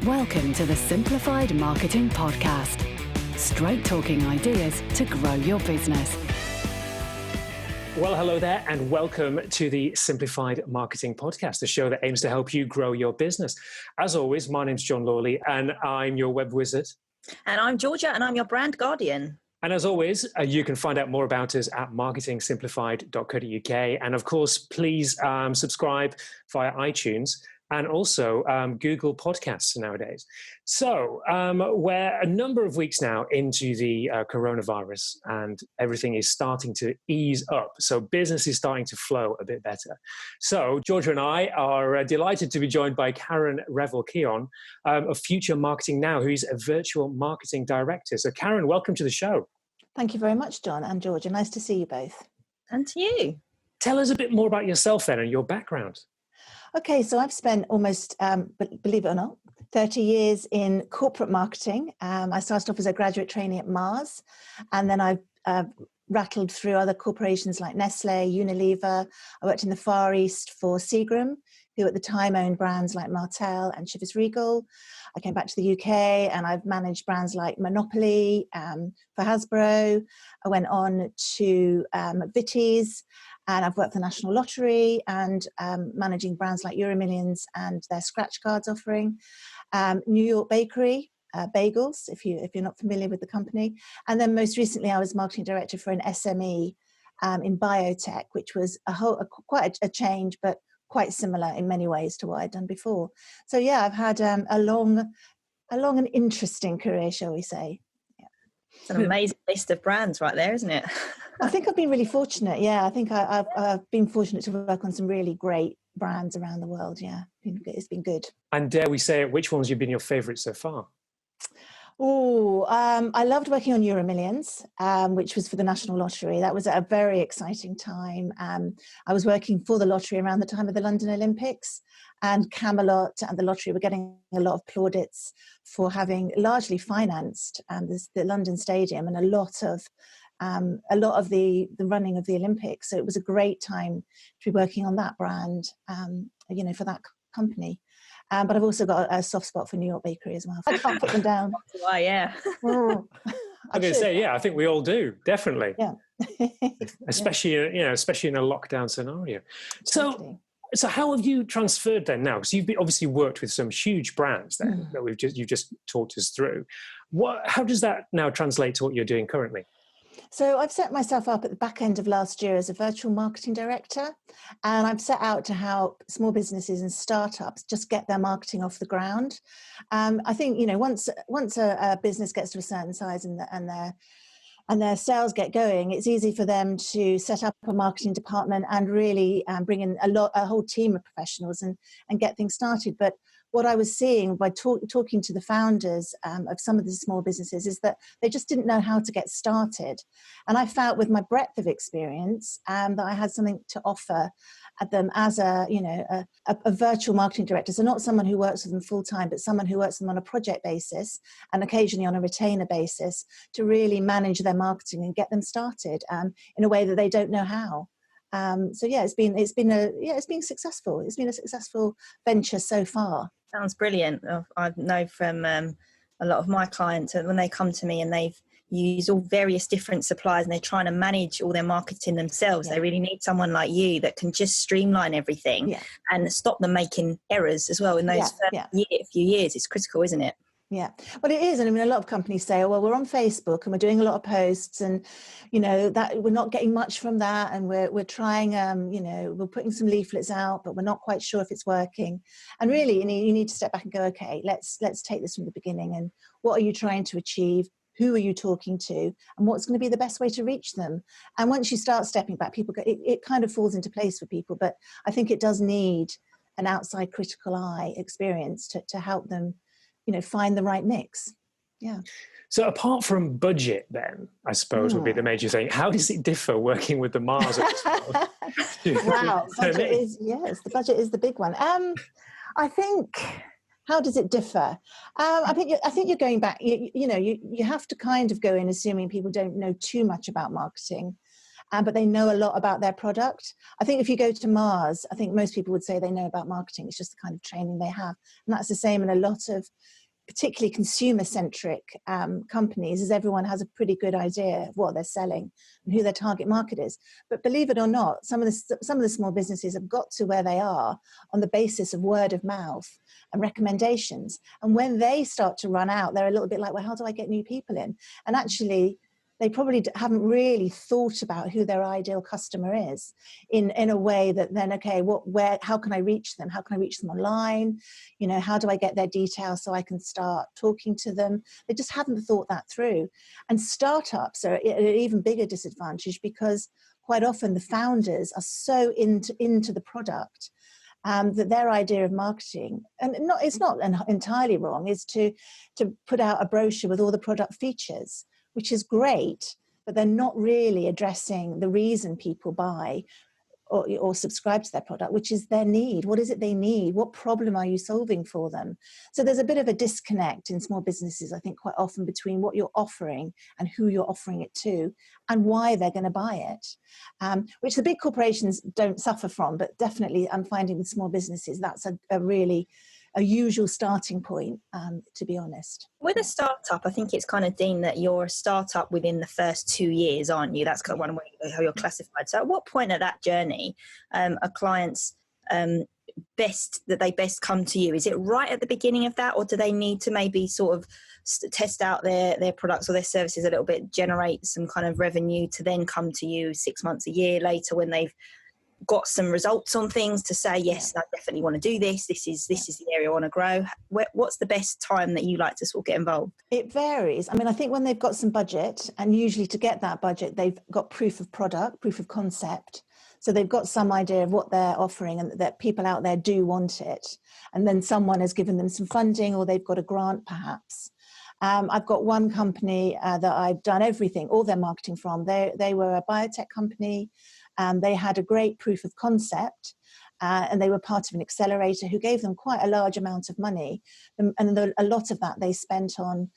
Welcome to the Simplified Marketing Podcast. Straight talking ideas to grow your business. Well, hello there, and welcome to the Simplified Marketing Podcast, the show that aims to help you grow your business. As always, my name's John Lawley, and I'm your web wizard. And I'm Georgia, and I'm your brand guardian. And as always, you can find out more about us at marketingsimplified.co.uk. And of course, please subscribe via iTunes and also Google Podcasts nowadays. So we're a number of weeks now into the coronavirus, and everything is starting to ease up. So business is starting to flow a bit better. So Georgia and I are delighted to be joined by Karen Revel-Chion of Future Marketing Now, who's a virtual marketing director. So Karen, welcome to the show. Thank you very much, John and Georgia. Nice to see you both. And to you. Tell us a bit more about yourself then and your background. Okay, so I've spent almost, believe it or not, 30 years in corporate marketing. I started off as a graduate trainee at Mars, and then I've rattled through other corporations like Nestle, Unilever. I worked in the Far East for Seagram, who at the time owned brands like Martell and Chivas Regal. I came back to the UK and I've managed brands like Monopoly for Hasbro. I went on to Vitties, and I've worked for the National Lottery and managing brands like Euromillions and their scratch cards offering. New York Bakery, bagels, if you're not familiar with the company. And then most recently I was marketing director for an SME in biotech, which was quite a change, but quite similar in many ways to what I'd done before. So yeah, I've had a long and interesting career, shall we say. Yeah. It's an amazing list of brands right there, isn't it? I think I've been really fortunate. Yeah, I think I've been fortunate to work on some really great brands around the world. Yeah, it's been good. And dare we say it, which ones have been your favourites so far? Oh, I loved working on Euromillions, which was for the National Lottery. That was a very exciting time. I was working for the lottery around the time of the London Olympics, and Camelot and the lottery were getting a lot of plaudits for having largely financed the London Stadium and a lot of the running of the Olympics. So it was a great time to be working on that brand, for that company. But I've also got a soft spot for New York Bakery as well. I can't put them down. Oh, yeah. I'm going to say, yeah, I think we all do, definitely. Yeah. especially in a lockdown scenario. So how have you transferred then now? Because you've obviously worked with some huge brands then that you've just talked us through. How does that now translate to what you're doing currently? So I've set myself up at the back end of last year as a virtual marketing director, and I've set out to help small businesses and startups just get their marketing off the ground. I think, once a business gets to a certain size and their sales get going, it's easy for them to set up a marketing department and really bring in a whole team of professionals and get things started. But what I was seeing by talking to the founders of some of the small businesses is that they just didn't know how to get started. And I felt with my breadth of experience that I had something to offer at them as a virtual marketing director. So not someone who works with them full time, but someone who works with them on a project basis and occasionally on a retainer basis to really manage their marketing and get them started in a way that they don't know how. It's been successful. It's been a successful venture so far. Sounds brilliant. I know from a lot of my clients when they come to me and they've used all various different suppliers and they're trying to manage all their marketing themselves. Yeah. They really need someone like you that can just streamline everything and stop them making errors as well in those few years. It's critical, isn't it? Yeah, well, it is. And I mean, a lot of companies say, oh, well, we're on Facebook and we're doing a lot of posts and, that we're not getting much from that. And we're trying, we're putting some leaflets out, but we're not quite sure if it's working. And really, you need to step back and go, okay, let's take this from the beginning. And what are you trying to achieve? Who are you talking to? And what's going to be the best way to reach them? And once you start stepping back, it kind of falls into place for people. But I think it does need an outside critical eye experience to help them find the right mix. Yeah. So apart from budget then, I suppose would be the major thing. How does it differ working with the Mars? Wow. The budget is the big one. I think, how does it differ? I think you're going back, you have to kind of go in assuming people don't know too much about marketing. but they know a lot about their product. I think if you go to Mars, I think most people would say they know about marketing. It's just the kind of training they have. And that's the same in a lot of particularly consumer-centric companies, as everyone has a pretty good idea of what they're selling and who their target market is. But believe it or not, some of the small businesses have got to where they are on the basis of word of mouth and recommendations. And when they start to run out, they're a little bit like, well, how do I get new people in? And actually, they probably haven't really thought about who their ideal customer is in a way that then, okay, how can I reach them? How can I reach them online? You know, how do I get their details so I can start talking to them? They just haven't thought that through. And startups are at an even bigger disadvantage because quite often the founders are so into the product that their idea of marketing, and it's not entirely wrong, is to put out a brochure with all the product features, which is great, but they're not really addressing the reason people buy or subscribe to their product, which is their need. What is it they need? What problem are you solving for them? So there's a bit of a disconnect in small businesses, I think, quite often between what you're offering and who you're offering it to and why they're going to buy it, which the big corporations don't suffer from, but definitely I'm finding with small businesses, that's a usual starting point, to be honest. With a startup, I think it's kind of deemed that you're a startup within the first 2 years, aren't you? That's kind of one way how you're classified. So at what point of that journey are clients best come to you? Is it right at the beginning of that, or do they need to maybe sort of test out their products or their services a little bit, generate some kind of revenue to then come to you 6 months, a year later when they've got some results on things to say, yes, I definitely want to do this. This is the area I want to grow. What's the best time that you like to sort of get involved? It varies. I mean, I think when they've got some budget, and usually to get that budget, they've got proof of product, proof of concept. So they've got some idea of what they're offering and that people out there do want it. And then someone has given them some funding, or they've got a grant perhaps. I've got one company that I've done everything, all their marketing from. They were a biotech company. They had a great proof of concept, and they were part of an accelerator who gave them quite a large amount of money. And a lot of that they spent on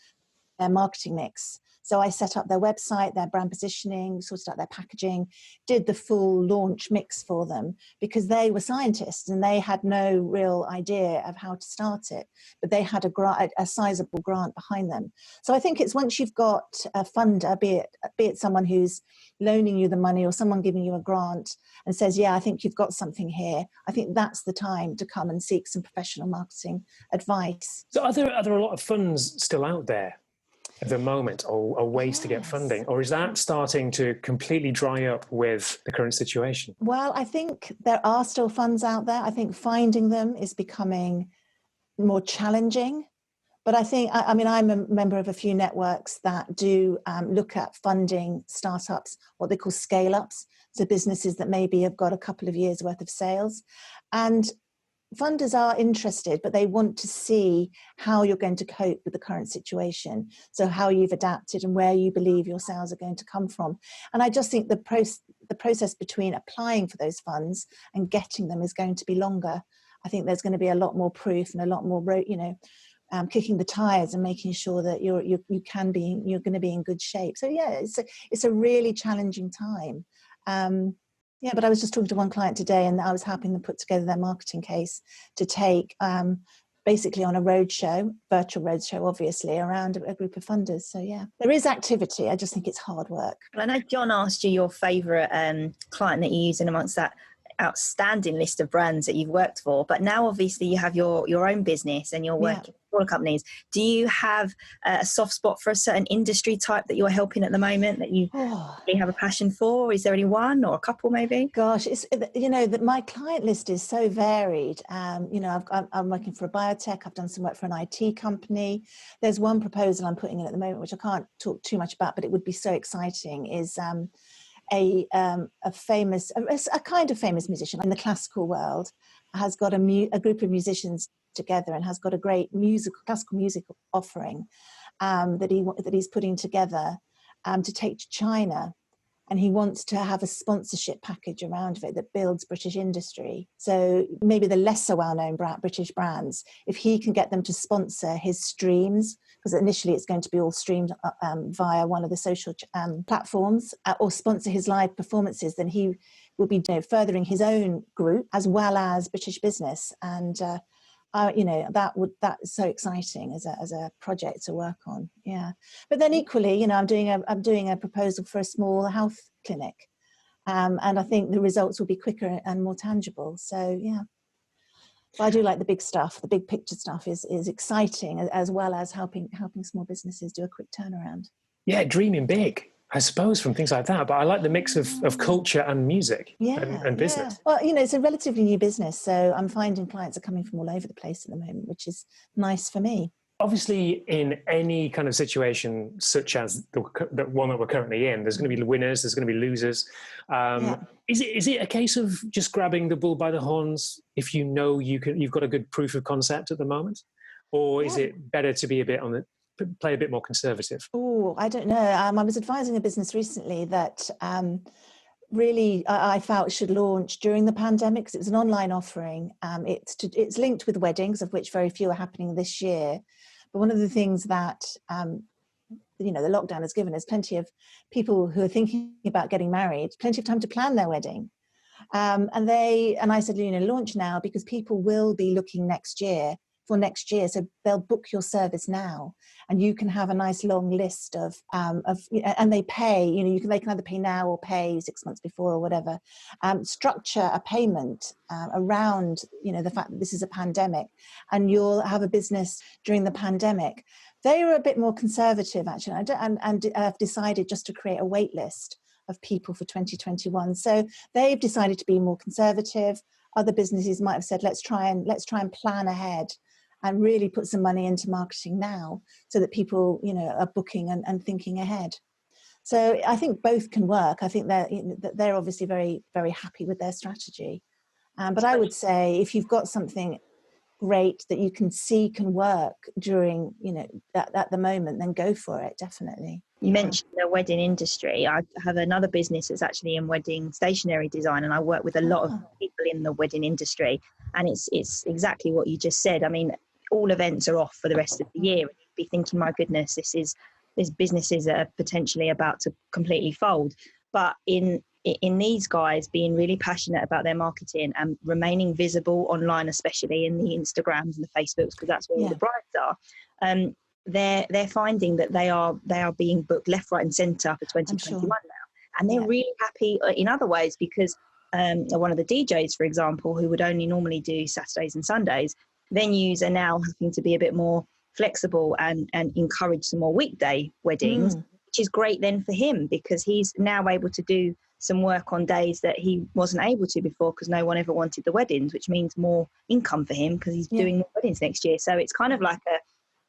their marketing mix. So I set up their website, their brand positioning, sorted out their packaging, did the full launch mix for them because they were scientists and they had no real idea of how to start it. But they had a sizable grant behind them. So I think it's once you've got a funder, be it someone who's loaning you the money or someone giving you a grant and says, yeah, I think you've got something here. I think that's the time to come and seek some professional marketing advice. So are there a lot of funds still out there at the moment, or ways to get funding, or is that starting to completely dry up with the current situation? Well, I think there are still funds out there. I think finding them is becoming more challenging. But I think, I'm a member of a few networks that do look at funding startups, what they call scale-ups, so businesses that maybe have got a couple of years worth of sales. And funders are interested, but they want to see how you're going to cope with the current situation. So how you've adapted and where you believe your sales are going to come from. And I just think the process between applying for those funds and getting them is going to be longer. I think there's going to be a lot more proof and a lot more, kicking the tires and making sure that you're going to be in good shape. So yeah, it's a really challenging time. Yeah, but I was just talking to one client today and I was helping them put together their marketing case to take basically on a roadshow, virtual roadshow, obviously, around a group of funders. So yeah, there is activity. I just think it's hard work. Well, I know John asked you your favourite client that you use in amongst that outstanding list of brands that you've worked for, but now obviously you have your own business and you're working with smaller companies. Do you have a soft spot for a certain industry type that you're helping at the moment that you really have a passion for? Is there any one or a couple maybe? Gosh, it's that my client list is so varied. I'm working for a biotech. I've done some work for an IT company. There's one proposal I'm putting in at the moment which I can't talk too much about, but it would be so exciting. Is a kind of famous musician in the classical world has got a group of musicians together and has got a great classical music offering that he's putting together to take to China. and he wants to have a sponsorship package around it that builds British industry. So maybe the lesser well-known British brands, if he can get them to sponsor his streams, because initially it's going to be all streamed via one of the social platforms, or sponsor his live performances, then he will be furthering his own group as well as British business. And that's so exciting as a project to work on. Yeah, but then equally, I'm doing a proposal for a small health clinic, and I think the results will be quicker and more tangible. So yeah, but I do like the big stuff. The big picture stuff is exciting, as well as helping small businesses do a quick turnaround. Yeah, dreaming big, I suppose, from things like that. But I like the mix of culture and music and business. Yeah. Well, it's a relatively new business, so I'm finding clients are coming from all over the place at the moment, which is nice for me. Obviously, in any kind of situation such as the one that we're currently in, there's going to be winners, there's going to be losers. Is it a case of just grabbing the bull by the horns if you know you've got a good proof of concept at the moment, or is it better to be play a bit more conservative? Oh, I don't know. I was advising a business recently that really I felt should launch during the pandemic, because it was an online offering. It's linked with weddings, of which very few are happening this year. But one of the things that the lockdown has given is plenty of people who are thinking about getting married, plenty of time to plan their wedding. And I said, launch now, because people will be looking for next year. So they'll book your service now, and you can have a nice long list of and they pay, they can either pay now or pay 6 months before or whatever. Structure a payment around, the fact that this is a pandemic, and you'll have a business during the pandemic. They were a bit more conservative, actually, and have decided just to create a wait list of people for 2021. So they've decided to be more conservative. Other businesses might have said, let's try and plan ahead and really put some money into marketing now, so that people, are booking and thinking ahead. So I think both can work. I think they're obviously very, very happy with their strategy. But I would say if you've got something great that you can see can work during, at the moment, then go for it, definitely. You mentioned the wedding industry. I have another business that's actually in wedding stationery design, and I work with a lot of people in the wedding industry. And it's exactly what you just said. I mean, all events are off for the rest of the year. You'd be thinking, my goodness, there's businesses that are potentially about to completely fold. But in these guys being really passionate about their marketing and remaining visible online, especially in the Instagrams and the Facebooks, because that's where all the brides are, they're finding that they are being booked left, right and centre for 2021 now. And they're really happy in other ways, because one of the DJs, for example, who would only normally do Saturdays and Sundays, venues are now having to be a bit more flexible and encourage some more weekday weddings, which is great then for him, because he's now able to do some work on days that he wasn't able to before, because no one ever wanted the weddings, which means more income for him, because he's doing more weddings next year. So it's kind of like a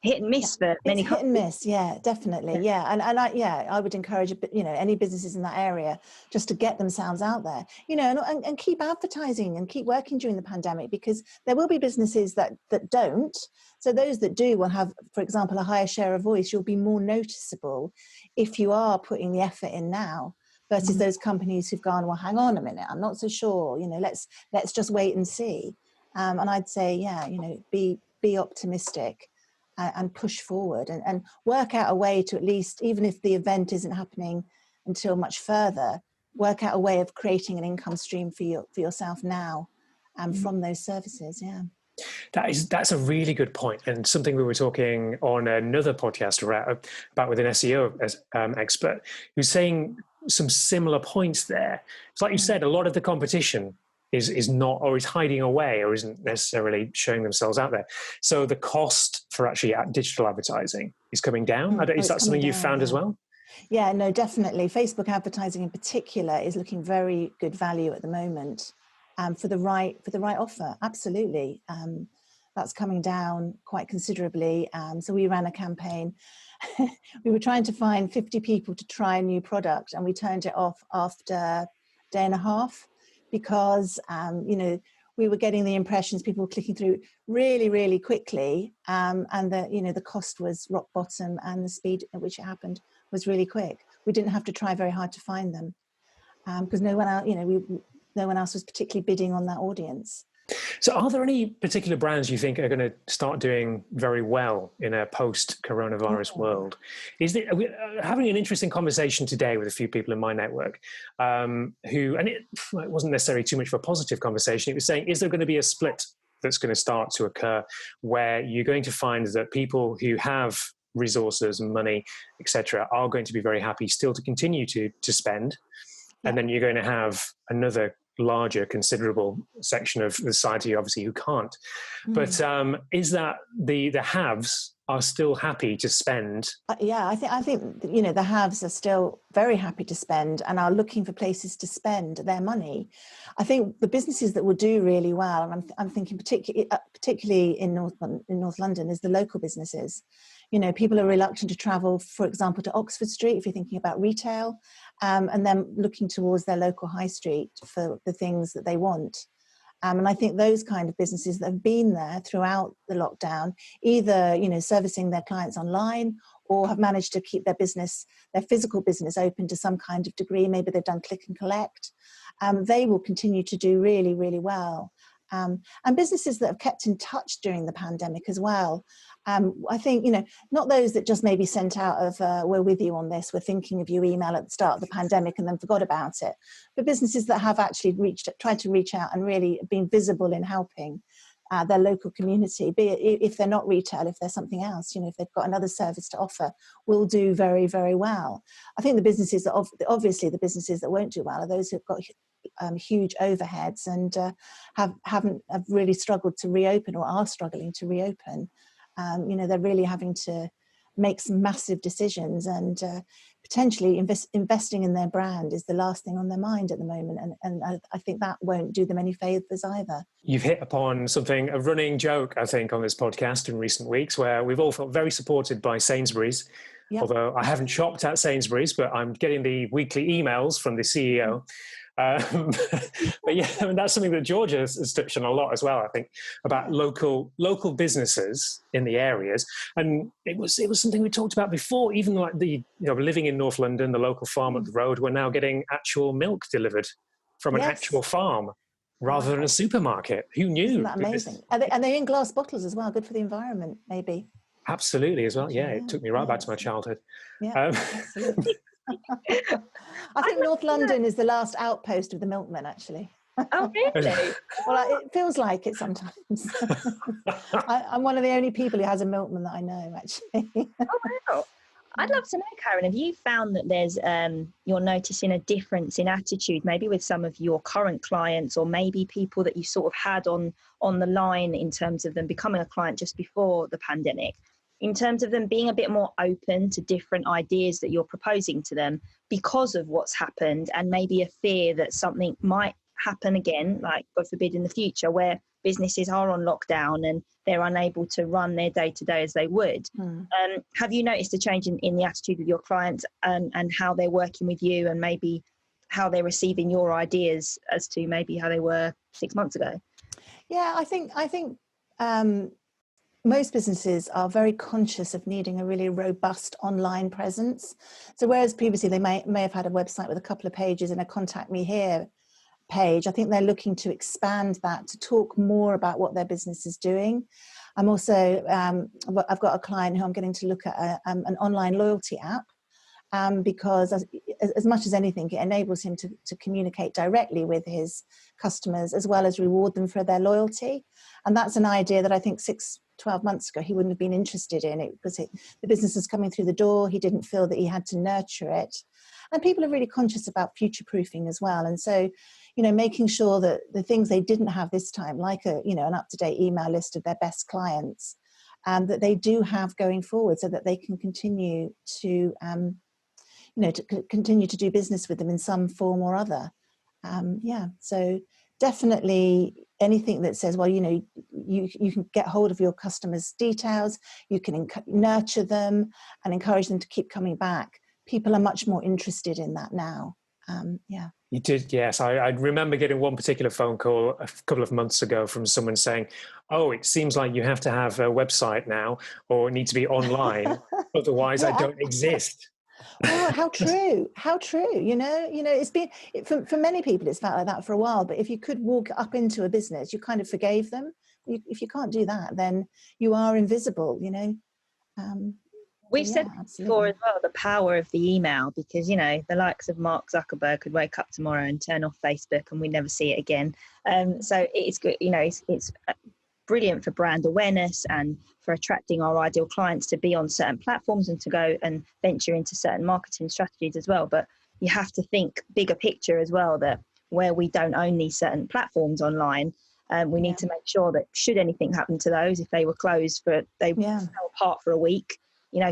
hit and miss for many. It's hit and miss, definitely, and I would encourage any businesses in that area just to get themselves out there, and keep advertising and keep working during the pandemic, because there will be businesses that don't. So those that do will have, for example, a higher share of voice. You'll be more noticeable if you are putting the effort in now, versus those companies who've gone, well, hang on a minute, I'm not so sure, let's just wait and see. And I'd say, be optimistic. And push forward and work out a way to, at least, even if the event isn't happening until much further, work out a way of creating an income stream for yourself now from those services. That's a really good point, and something we were talking on another podcast about with an SEO expert, who's saying some similar points there. It's like you said, a lot of the competition is not, or is hiding away, or isn't necessarily showing themselves out there. So the cost for actually digital advertising is coming down. Is that something you've found as well? Yeah, no, definitely. Facebook advertising in particular is looking very good value at the moment, for the right offer. Absolutely. That's coming down quite considerably. So we ran a campaign. We were trying to find 50 people to try a new product, and we turned it off after a day and a half, because we were getting the impressions, people were clicking through really, really quickly, and the cost was rock bottom, and the speed at which it happened was really quick. We didn't have to try very hard to find them. because no one else, no one else was particularly bidding on that audience. So are there any particular brands you think are going to start doing very well in a post-coronavirus world? Are we having an interesting conversation today with a few people in my network who, and it wasn't necessarily too much of a positive conversation, it was saying, is there going to be a split that's going to start to occur where you're going to find that people who have resources and money, etc., are going to be very happy still to continue to spend, and then you're going to have another larger considerable section of society obviously who can't. But is that the haves are still happy to spend? I think the haves are still very happy to spend and are looking for places to spend their money. I think the businesses that will do really well, and I'm thinking particularly in North London, is the local businesses. People are reluctant to travel, for example, to Oxford Street if you're thinking about retail, and then looking towards their local high street for the things that they want. And I think those kind of businesses that have been there throughout the lockdown, either servicing their clients online or have managed to keep their physical business open to some kind of degree, maybe they've done click and collect, they will continue to do really, really well. And businesses that have kept in touch during the pandemic as well. I think, not those that just maybe sent out of, we're with you on this, we're thinking of you email at the start of the pandemic and then forgot about it. But businesses that have actually tried to reach out and really been visible in helping their local community, be it if they're not retail, if they're something else, if they've got another service to offer, will do very, very well. I think the businesses that obviously the businesses that won't do well are those who've got huge overheads and have really struggled to reopen or are struggling to reopen. They're really having to make some massive decisions, and potentially investing in their brand is the last thing on their mind at the moment. And I think that won't do them any favours either. You've hit upon a running joke, I think, on this podcast in recent weeks, where we've all felt very supported by Sainsbury's. Yep. Although I haven't shopped at Sainsbury's, but I'm getting the weekly emails from the CEO. But yeah, that's something that Georgia has touched on a lot as well, I think, about local businesses in the areas. And it was something we talked about before, even like living in North London, the local farm up the road, we're now getting actual milk delivered from an actual farm rather than a supermarket. Who knew? Isn't that amazing? And they're in glass bottles as well, good for the environment, maybe. Absolutely, as well. Yeah, it took me right back to my childhood. Yeah, absolutely. I think North London is the last outpost of the milkmen, actually. Oh, really? Well, it feels like it sometimes. I'm one of the only people who has a milkman that I know, actually. Oh, wow. I'd love to know, Karen, have you found that there's, you're noticing a difference in attitude, maybe with some of your current clients, or maybe people that you sort of had on the line in terms of them becoming a client just before the pandemic, in terms of them being a bit more open to different ideas that you're proposing to them because of what's happened, and maybe a fear that something might happen again, like God forbid in the future, where businesses are on lockdown and they're unable to run their day-to-day as they would. Have you noticed a change in the attitude of your clients and how they're working with you, and maybe how they're receiving your ideas as to maybe how they were 6 months ago? Yeah, I think most businesses are very conscious of needing a really robust online presence. So whereas previously they may have had a website with a couple of pages and a contact me here page, I think they're looking to expand that to talk more about what their business is doing. I'm also, I've got a client who I'm getting to look at an online loyalty app, because as much as anything, it enables him to communicate directly with his customers as well as reward them for their loyalty. And that's an idea that I think 12 months ago he wouldn't have been interested in it, because the business was coming through the door. He didn't feel that he had to nurture it. And people are really conscious about future proofing as well. And so, making sure that the things they didn't have this time, like an up-to-date email list of their best clients, that they do have going forward, so that they can continue to continue to do business with them in some form or other. So definitely anything that says, well, you can get hold of your customers' details, you can nurture them and encourage them to keep coming back. People are much more interested in that now. You did, yes. I remember getting one particular phone call a couple of months ago from someone saying, oh, it seems like you have to have a website now, or need to be online, otherwise I don't exist. Oh, how true! How true! It's been for many people. It's felt like that for a while. But if you could walk up into a business, you kind of forgave them. If you can't do that, then you are invisible. We've So said yeah, before absolutely. as well the power of the email, because the likes of Mark Zuckerberg could wake up tomorrow and turn off Facebook and we never see it again. So it's good. It's brilliant for brand awareness and for attracting our ideal clients to be on certain platforms and to go and venture into certain marketing strategies as well. But you have to think bigger picture as well, that where we don't own these certain platforms online, we need to make sure that should anything happen to those, if they were closed they fell apart for a week,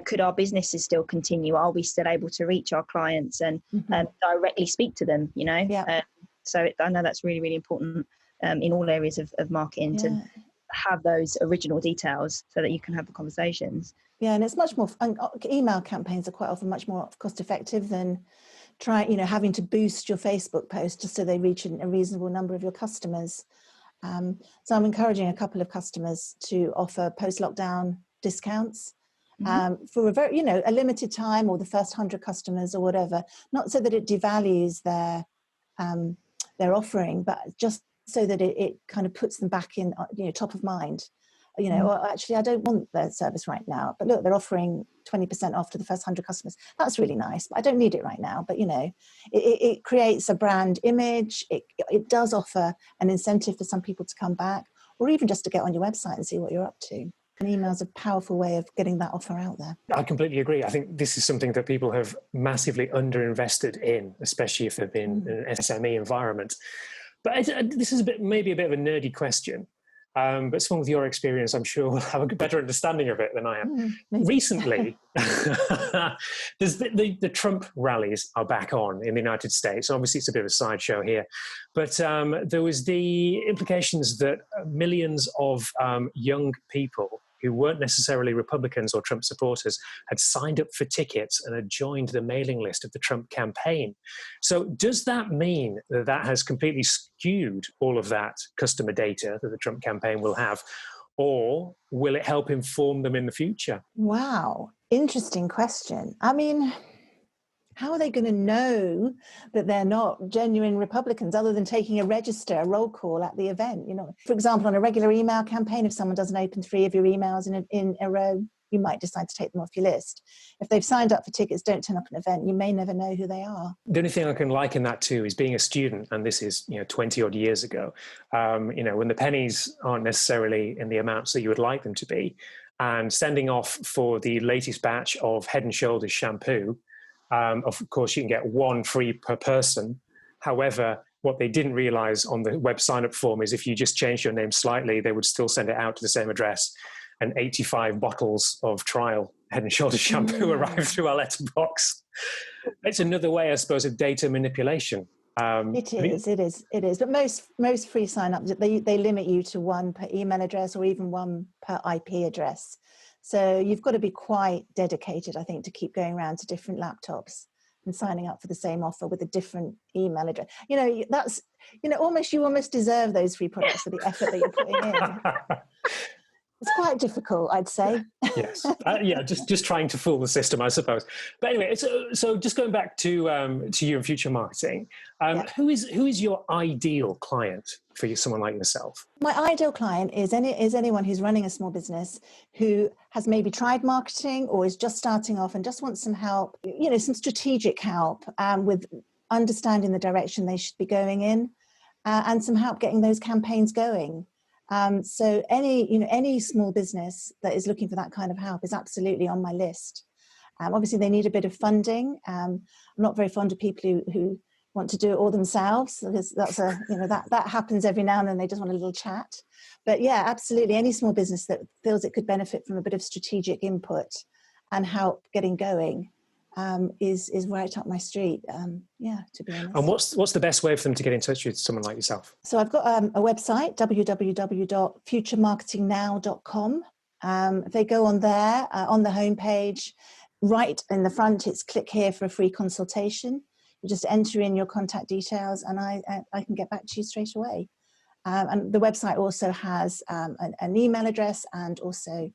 could our businesses still continue? Are we still able to reach our clients and directly speak to them? So I know that's really, really important in all areas of marketing to have those original details so that you can have the conversations. Yeah, and it's much more. And email campaigns are quite often much more cost effective than having to boost your Facebook post just so they reach a reasonable number of your customers. So I'm encouraging a couple of customers to offer post-lockdown discounts for a very, a limited time, or the first 100 customers or whatever. Not so that it devalues their offering, but just so that it kind of puts them back in, top of mind. Or actually, I don't want their service right now, but look, they're offering 20% off to the first 100 customers. That's really nice, but I don't need it right now. But, it creates a brand image. It does offer an incentive for some people to come back, or even just to get on your website and see what you're up to. And email's a powerful way of getting that offer out there. I completely agree. I think this is something that people have massively underinvested in, especially if they've been in an SME environment. But this is maybe a bit of a nerdy question. But someone with your experience, I'm sure, will have a better understanding of it than I am. Recently, there's the Trump rallies are back on in the United States. Obviously, it's a bit of a sideshow here. But there was the implications that millions of young people who weren't necessarily Republicans or Trump supporters had signed up for tickets and had joined the mailing list of the Trump campaign. So does that mean that that has completely skewed all of that customer data that the Trump campaign will have, or will it help inform them in the future? Wow, interesting question. I mean, how are they going to know that they're not genuine Republicans other than taking a roll call at the event? For example, on a regular email campaign, if someone doesn't open 3 of your emails in a row, you might decide to take them off your list. If they've signed up for tickets, don't turn up at an event, you may never know who they are. The only thing I can liken that to is being a student, and this is 20 odd years ago, when the pennies aren't necessarily in the amounts that you would like them to be, and sending off for the latest batch of Head and Shoulders shampoo. Of course, you can get 1 free per person. However, what they didn't realize on the web sign-up form is if you just changed your name slightly, they would still send it out to the same address. And 85 bottles of trial Head and Shoulders shampoo arrived through our letterbox. It's another way, I suppose, of data manipulation. It is. But most free sign-ups, they limit you to 1 per email address, or even 1 per IP address. So you've got to be quite dedicated, I think, to keep going around to different laptops and signing up for the same offer with a different email address. That's, you almost deserve those free products for the effort that you're putting in. It's quite difficult, I'd say. Yes. Just trying to fool the system, I suppose. But anyway, so just going back to you and future marketing, who is your ideal client for someone like yourself? My ideal client is anyone who's running a small business who has maybe tried marketing or is just starting off and just wants some help, some strategic help with understanding the direction they should be going in, and some help getting those campaigns going. So any small business that is looking for that kind of help is absolutely on my list. Obviously, they need a bit of funding. I'm not very fond of people who want to do it all themselves, because that's that happens every now and then. They just want a little chat. But yeah, absolutely, any small business that feels it could benefit from a bit of strategic input and help getting going is right up my street. To be honest. And what's the best way for them to get in touch with someone like yourself? So I've got a website, www.futuremarketingnow.com. If they go on there, on the homepage, right in the front, it's click here for a free consultation. You just enter in your contact details, and I can get back to you straight away. And the website also has an email address and also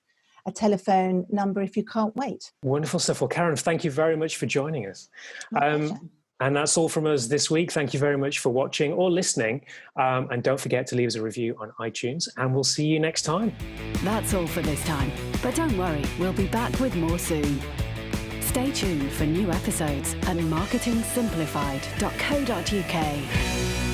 a telephone number if you can't wait. Wonderful stuff. Well, Karen, thank you very much for joining us. My pleasure. And that's all from us this week. Thank you very much for watching or listening. And don't forget to leave us a review on iTunes, and we'll see you next time. That's all for this time. But don't worry, we'll be back with more soon. Stay tuned for new episodes at marketingsimplified.co.uk.